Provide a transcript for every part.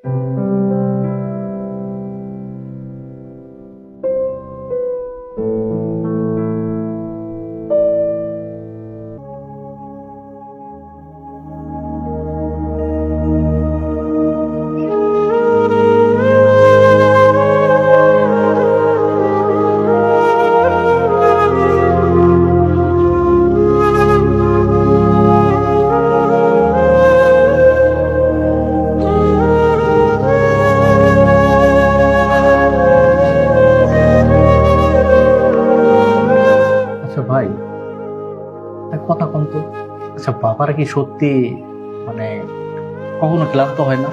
আচ্ছা ভাই, এক কথা কোন তো, আচ্ছা বাবারা কি সত্যি মানে কখনো ক্লান্ত হয় না?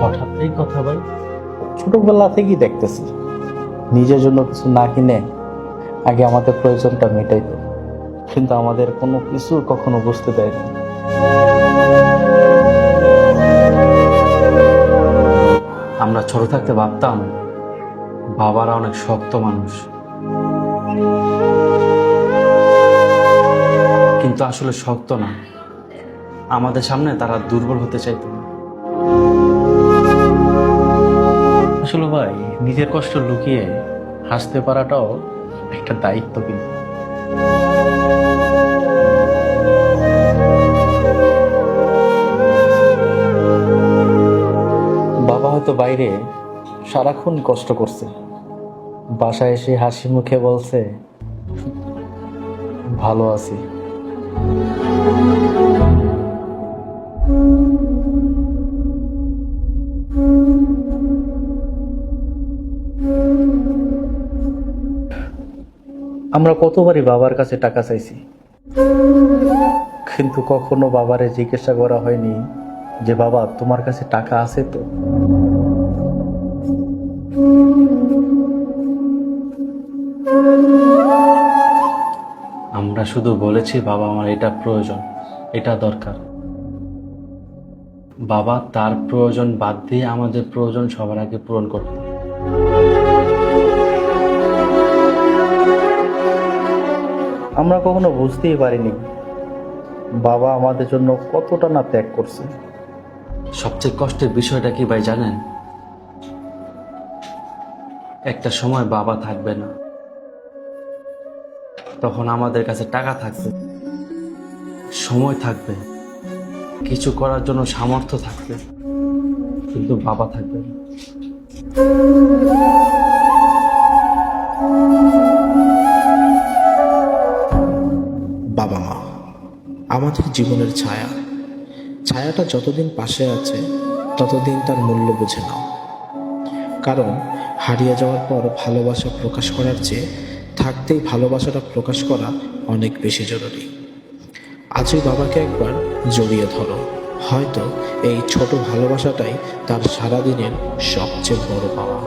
হঠাৎ এই কথা ভাই? ছোটবেলা থেকেই দেখতেছি নিজের জন্য কিছু না কিনে আগে আমাদের প্রয়োজনটা মেটাইতো, কিন্তু আমাদের কোনো কিছু কখনো বুঝতে দেয়নি। আমরা ছোট থাকতে ভাবতাম বাবারা অনেক শক্ত মানুষ, কিন্তু আসলে শক্ত না, আমাদের সামনে তারা দুর্বল হতে চাইতো না। আসলে ভাই, নিজের কষ্ট লুকিয়ে হাসতে পারাটাও একটা দায়িত্ব কিন্তু। বাবা হয়তো বাইরে সারাক্ষণ কষ্ট করছে, বাসায় এসে হাসি মুখে বলছে ভালো আছি। আমরা কতবারই বাবার কাছে টাকা চাইছি, কিন্তু কখনো বাবারে জিজ্ঞাসা করা হয়নি যে বাবা তোমার কাছে টাকা আছে তো। আমরা শুধু বলেছি বাবা আমার এটা প্রয়োজন, এটা দরকার। বাবা তার প্রয়োজন বাদ দিয়ে আমাদের প্রয়োজন সবার আগে পূরণ করত। আমরা কখনো বুঝতেই পারিনি বাবা আমাদের জন্য কতটা না ত্যাগ করছে। সবচেয়ে কষ্টের বিষয়টা কি ভাই জানেন? একটা সময় বাবা থাকবে না, তখন আমাদের কাছে টাকা থাকবে, সময় থাকবে, কিছু করার জন্য সামর্থ্য থাকবে, কিন্তু বাবা থাকবে না। বাবা মা আমাদের জীবনের ছায়া। ছায়াটা যতদিন পাশে আছে ততদিন তার মূল্য বুঝে নাও, কারণ হারিয়ে যাওয়ার পর ভালোবাসা প্রকাশ করার চেয়ে থাকতেই ভালোবাসাটা প্রকাশ করা অনেক বেশি জরুরি। আজই বাবাকে একবার জড়িয়ে ধরো, হয়তো এই ছোট ভালোবাসাটাই তার সারাদিনের সবচেয়ে বড় পাওয়া।